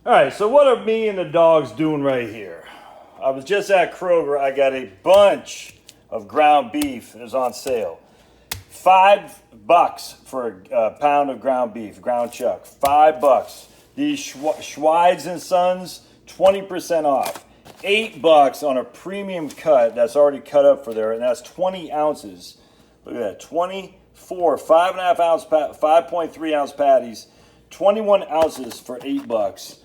All right, so what are me and the dogs doing right here? I was just at Kroger. I got a bunch of ground beef. It's on sale. $5 for a pound of ground beef, ground chuck. $5. These Schweids and Sons, 20% off. $8 on a premium cut that's already cut up for there, and that's 20 ounces. Look at that, 24, 5.5 ounce, 5.3 ounce patties, 21 ounces for $8.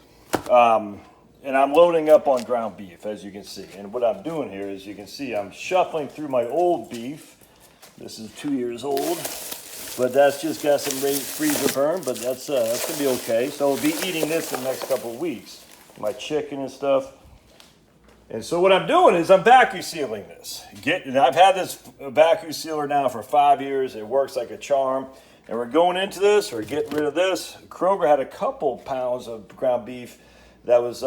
And I'm loading up on ground beef, as you can see. And what I'm doing here is, you can see I'm shuffling through my old beef. This is 2 years old, but that's just got some freezer burn, but that's gonna be okay. So I'll be eating this in the next couple of weeks, my chicken and stuff. And so what I'm doing is I'm vacuum sealing this. I've had this vacuum sealer now for 5 years. It works like a charm. And we're going into this, or getting rid of this. Kroger had a couple pounds of ground beef that was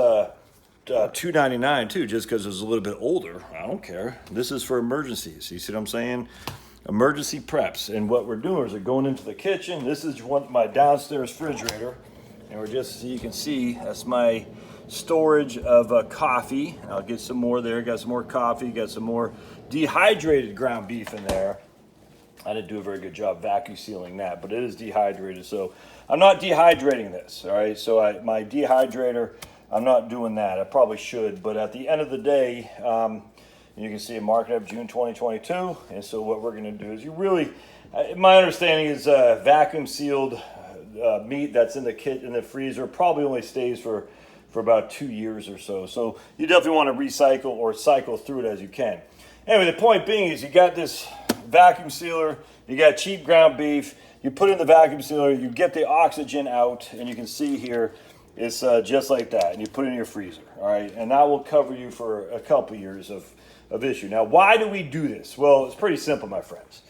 $2.99 too, just because it was a little bit older. I don't care. This is for emergencies. You see what I'm saying? Emergency preps. And what we're doing is we're going into the kitchen. This is my downstairs refrigerator. And we're just, so you can see, that's my storage of coffee. I'll get some more there. Got some more coffee. Got some more dehydrated ground beef in there. I didn't do a very good job vacuum sealing that, but it is dehydrated. So I'm not dehydrating this, all right? So my dehydrator, I'm not doing that. I probably should, but at the end of the day, you can see it marked up June 2022. And so what we're gonna do is my understanding is vacuum sealed meat that's in the freezer probably only stays for about 2 years or so. So you definitely wanna recycle or cycle through it as you can. Anyway, the point being is you got this vacuum sealer, you got cheap ground beef, you put it in the vacuum sealer, you get the oxygen out, and you can see here, it's just like that, and you put it in your freezer, all right? And that will cover you for a couple years of issue. Now, why do we do this? Well, it's pretty simple, my friends.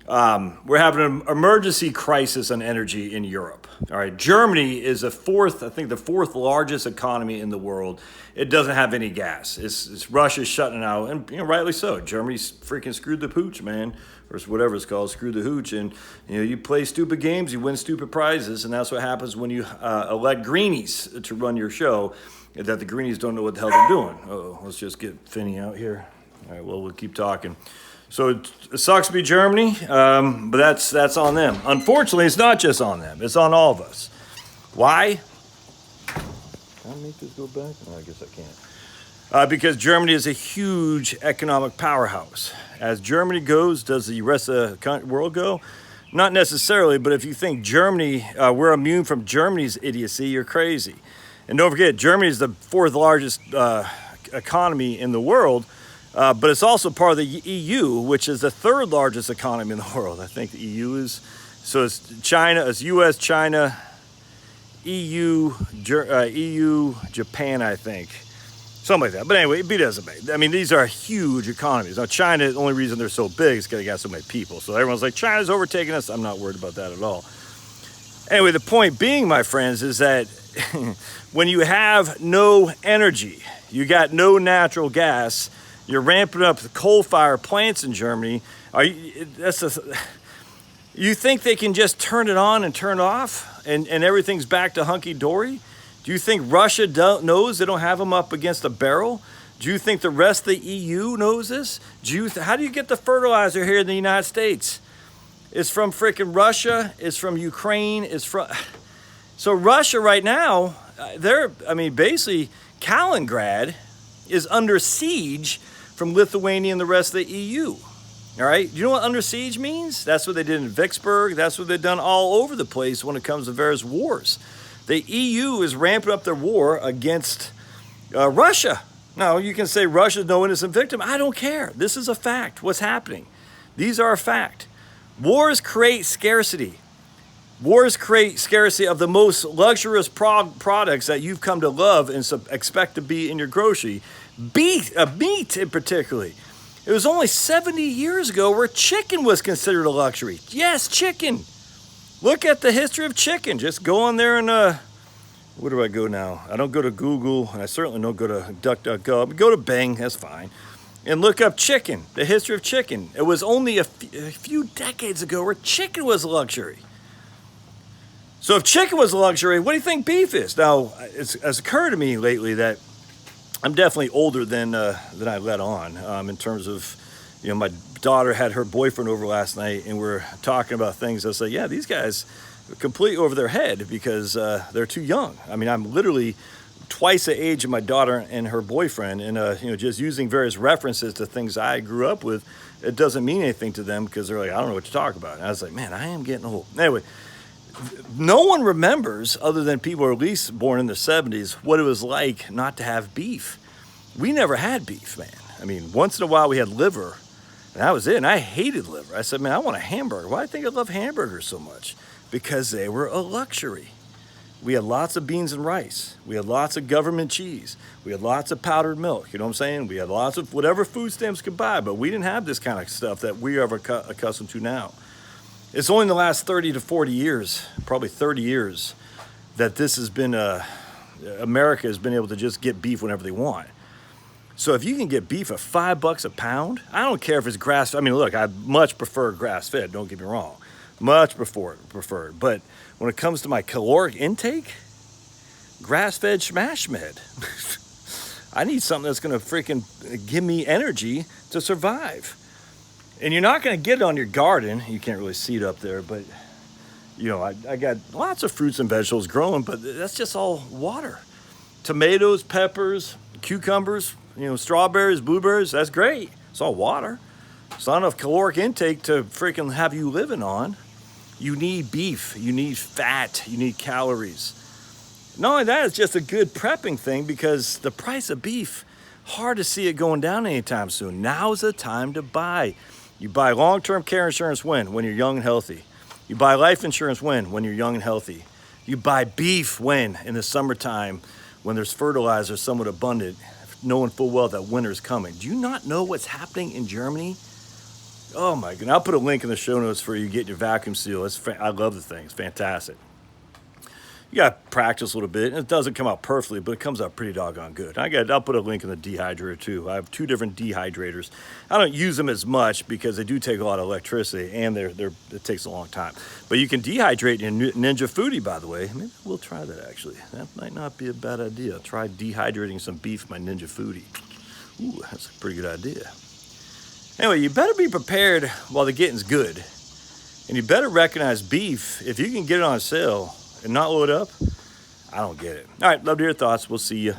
We're having an emergency crisis on energy in Europe. All right, Germany is the fourth largest economy in the world. It doesn't have any gas. It's Russia's shutting it out, and rightly so. Germany's freaking screwed the pooch, man, or whatever it's called, screwed the hooch. And you play stupid games, you win stupid prizes, and that's what happens when you elect greenies to run your show. That the greenies don't know what the hell they're doing. Oh, let's just get Finney out here. All right, well, we'll keep talking. So it sucks to be Germany, but that's on them. Unfortunately, it's not just on them. It's on all of us. Why? Can I make this go back? No, I guess I can't. Because Germany is a huge economic powerhouse. As Germany goes, does the rest of the world go? Not necessarily, but if you think Germany, we're immune from Germany's idiocy, you're crazy. And don't forget, Germany is the fourth largest economy in the world. But it's also part of the EU, which is the third largest economy in the world. I think the EU is. So it's China, it's US, China, EU, Japan, I think. Something like that. But anyway, it doesn't matter. I mean, these are huge economies. Now, China, the only reason they're so big is because they got so many people. So everyone's like, China's overtaking us. I'm not worried about that at all. Anyway, the point being, my friends, is that when you have no energy, you got no natural gas, you're ramping up the coal-fired plants in Germany. You think they can just turn it on and turn it off and everything's back to hunky-dory? Do you think Russia knows they don't have them up against a barrel? Do you think the rest of the EU knows this? How do you get the fertilizer here in the United States? It's from freaking Russia. It's from Ukraine. So Russia right now, basically Kaliningrad is under siege from Lithuania and the rest of the EU. All right, you know what under siege means? That's what they did in Vicksburg. That's what they've done all over the place when it comes to various wars. The EU is ramping up their war against Russia. Now, you can say Russia's no innocent victim. I don't care. This is a fact. What's happening? These are a fact. Wars create scarcity. Wars create scarcity of the most luxurious products that you've come to love and expect to be in your grocery. Meat in particular. It was only 70 years ago where chicken was considered a luxury. Yes, chicken. Look at the history of chicken. Just go on there and, where do I go now? I don't go to Google, and I certainly don't go to DuckDuckGo. Go to Bing, that's fine. And look up chicken, the history of chicken. It was only a few decades ago where chicken was a luxury. So if chicken was a luxury, what do you think beef is? Now, it's occurred to me lately that I'm definitely older than I let on in terms of, my daughter had her boyfriend over last night, and we're talking about things. I said, yeah, these guys are completely over their head because they're too young. I mean, I'm literally twice the age of my daughter and her boyfriend, and just using various references to things I grew up with, it doesn't mean anything to them because they're like, I don't know what to talk about. And I was like, man, I am getting old. Anyway, no one remembers, other than people who are at least born in the 70s, what it was like not to have beef. We never had beef, man. I mean, once in a while we had liver, and that was it. And I hated liver. I said, man, I want a hamburger. Why do I think I love hamburgers so much? Because they were a luxury. We had lots of beans and rice. We had lots of government cheese. We had lots of powdered milk. You know what I'm saying? We had lots of whatever food stamps could buy, but we didn't have this kind of stuff that we are accustomed to now. It's only in the last 30 to 40 years, probably 30 years, that this has been, America has been able to just get beef whenever they want. So if you can get beef at $5 a pound, I don't care if it's grass. I mean, look, I much prefer grass-fed, don't get me wrong. Much preferred. But when it comes to my caloric intake, grass-fed Schmashmed. I need something that's going to freaking give me energy to survive. And you're not going to get it on your garden. You can't really see it up there, but I got lots of fruits and vegetables growing, but that's just all water. Tomatoes, peppers, cucumbers, strawberries, blueberries, that's great. It's all water. It's not enough caloric intake to freaking have you living on. You need beef, you need fat, you need calories. Not only that, it's just a good prepping thing because the price of beef, hard to see it going down anytime soon. Now's the time to buy. You buy long-term care insurance when you're young and healthy. You buy life insurance when you're young and healthy. You buy beef when in the summertime when there's fertilizer somewhat abundant, knowing full well that winter's coming. Do you not know what's happening in Germany? Oh my God. I'll put a link in the show notes for you getting your vacuum seal. I love the thing. It's fantastic. You got to practice a little bit. It doesn't come out perfectly, but it comes out pretty doggone good. I'll put a link in the dehydrator too. I have 2 different dehydrators. I don't use them as much because they do take a lot of electricity and it takes a long time. But you can dehydrate in Ninja Foodie, by the way. Maybe we'll try that actually. That might not be a bad idea. Try dehydrating some beef in my Ninja Foodie. Ooh, that's a pretty good idea. Anyway, you better be prepared while the getting's good. And you better recognize beef. If you can get it on sale and not load up, I don't get it. All right, love to hear your thoughts. We'll see you